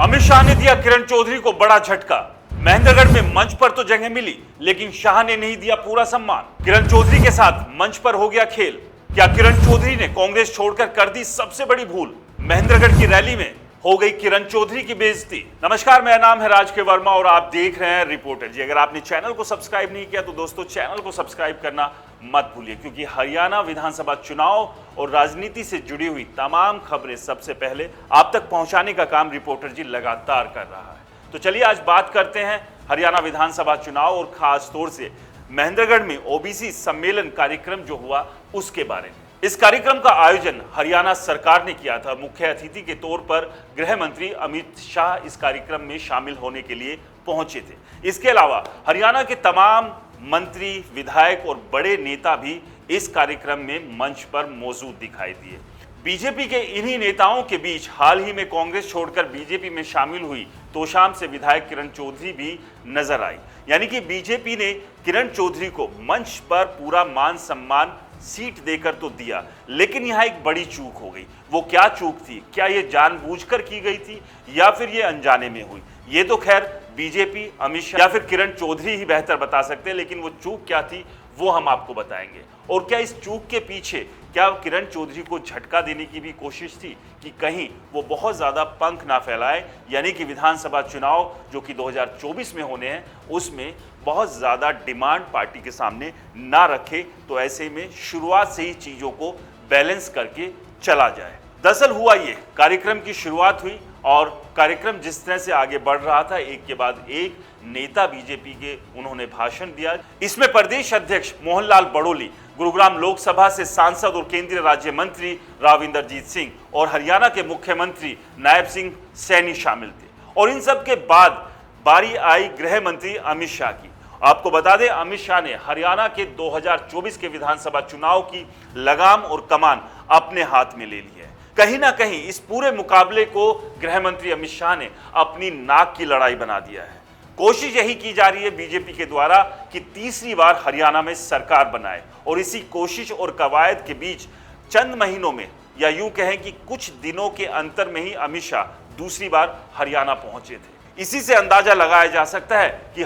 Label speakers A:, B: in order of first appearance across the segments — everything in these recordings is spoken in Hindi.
A: अमित शाह ने दिया किरण चौधरी को बड़ा झटका। महेंद्रगढ़ में मंच पर तो जगह मिली, लेकिन शाह ने नहीं दिया पूरा सम्मान। किरण चौधरी के साथ मंच पर हो गया खेल। क्या किरण चौधरी ने कांग्रेस छोड़कर कर दी सबसे बड़ी भूल? महेंद्रगढ़ की रैली में हो गई किरण चौधरी की बेइज्जती। नमस्कार, मेरा नाम है राज के वर्मा और आप देख रहे हैं रिपोर्टर जी। अगर आपने चैनल को सब्सक्राइब नहीं किया तो दोस्तों चैनल को सब्सक्राइब करना मत भूलिए, क्योंकि हरियाणा विधानसभा चुनाव और राजनीति से जुड़ी हुई तमाम खबरें सबसे पहले आप तक पहुंचाने का काम रिपोर्टर जी लगातार कर रहा है। तो चलिए आज बात करते हैं हरियाणा विधानसभा चुनाव और खास तौर से महेंद्रगढ़ में ओबीसी सम्मेलन कार्यक्रम जो हुआ उसके बारे में। इस कार्यक्रम का आयोजन हरियाणा सरकार ने किया था। मुख्य अतिथि के तौर पर गृह मंत्री अमित शाह इस कार्यक्रम में शामिल होने के लिए पहुंचे थे। इसके अलावा हरियाणा के तमाम मंत्री, विधायक और बड़े नेता भी इस कार्यक्रम में मंच पर मौजूद दिखाई दिए। बीजेपी के इन्हीं नेताओं के बीच हाल ही में कांग्रेस छोड़कर बीजेपी में शामिल हुई तोशाम से विधायक किरण चौधरी भी नजर आई। यानी कि बीजेपी ने किरण चौधरी को मंच पर पूरा मान सम्मान सीट देकर तो दिया, लेकिन यहां एक बड़ी चूक हो गई। वो क्या चूक थी? क्या ये जानबूझकर की गई थी या फिर ये अनजाने में हुई? ये तो खैर बीजेपी, अमित शाह या फिर किरण चौधरी ही बेहतर बता सकते हैं, लेकिन वो चूक क्या थी वो हम आपको बताएंगे। और क्या इस चूक के पीछे क्या किरण चौधरी को झटका देने की भी कोशिश थी कि कहीं वो बहुत ज्यादा पंख ना फैलाए, यानी कि विधानसभा चुनाव जो कि 2024 में होने हैं उसमें बहुत ज्यादा डिमांड पार्टी के सामने ना रखे, तो ऐसे में शुरुआत से ही चीजों को बैलेंस करके चला जाए। दरअसल हुआ ये, कार्यक्रम की शुरुआत हुई और कार्यक्रम जिस तरह से आगे बढ़ रहा था, एक के बाद एक नेता बीजेपी के उन्होंने भाषण दिया। इसमें प्रदेश अध्यक्ष मोहनलाल बड़ोली, गुरुग्राम लोकसभा से सांसद और केंद्रीय राज्य मंत्री राव इंद्रजीत सिंह और हरियाणा के मुख्यमंत्री नायब सिंह सैनी शामिल थे। और इन सब के बाद बारी आई गृह मंत्री अमित शाह की। आपको बता दें, अमित शाह ने हरियाणा के 2024 के विधानसभा चुनाव की लगाम और कमान अपने हाथ में ले ली है। कहीं ना कहीं इस पूरे मुकाबले को गृह मंत्री अमित शाह ने अपनी नाक की लड़ाई बना दिया है। कोशिश यही की जा रही है बीजेपी के द्वारा कि तीसरी बार हरियाणा में सरकार बनाए, और इसी कोशिश और कवायद के बीच चंद महीनों में या यूं कहें कि कुछ दिनों के अंतर में ही अमित शाह दूसरी बार हरियाणा पहुंचे थे। इसी से अंदाजा लगाया जा सकता है कि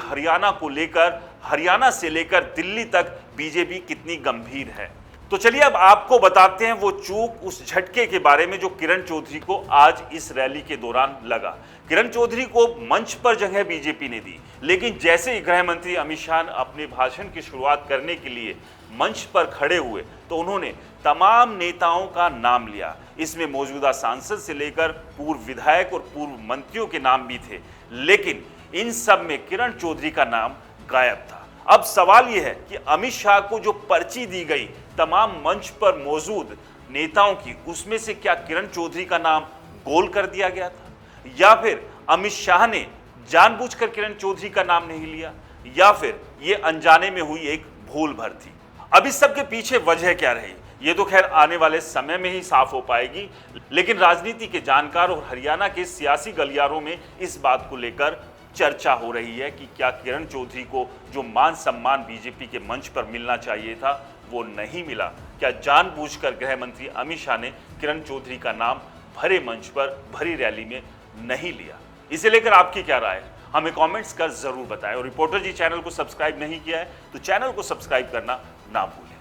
A: हरियाणा से लेकर दिल्ली तक बीजेपी कितनी गंभीर है। तो चलिए अब आपको बताते हैं वो चूक, उस झटके के बारे में जो किरण चौधरी को आज इस रैली के दौरान लगा। किरण चौधरी को मंच पर जगह बीजेपी ने दी, लेकिन जैसे ही गृह मंत्री अमित शाह अपने भाषण की शुरुआत करने के लिए मंच पर खड़े हुए तो उन्होंने तमाम नेताओं का नाम लिया। इसमें मौजूदा सांसद से लेकर पूर्व विधायक और पूर्व मंत्रियों के नाम भी थे, लेकिन इन सब में किरण चौधरी का नाम गायब था। अब सवाल यह है कि अमित शाह को जो पर्ची दी गई तमाम मंच पर मौजूद नेताओं की, उसमें से क्या किरण चौधरी का नाम गोल कर दिया गया था, या फिर अमित शाह ने जानबूझकर किरण चौधरी का नाम नहीं लिया, या फिर ये अनजाने में हुई एक भूल भर थी? अब इस सब के पीछे वजह क्या रही, ये तो खैर आने वाले समय में ही साफ हो पाएगी। लेकिन राजनीति के जानकार और हरियाणा के सियासी गलियारों में इस बात को लेकर चर्चा हो रही है कि क्या किरण चौधरी को जो मान सम्मान बीजेपी के मंच पर मिलना चाहिए था वो नहीं मिला? क्या जानबूझकर गृह मंत्री अमित शाह ने किरण चौधरी का नाम भरे मंच पर, भरी रैली में नहीं लिया? इसे लेकर आपकी क्या राय है, हमें कमेंट्स कर जरूर बताएं। और रिपोर्टर जी चैनल को सब्सक्राइब नहीं किया है तो चैनल को सब्सक्राइब करना ना भूलें।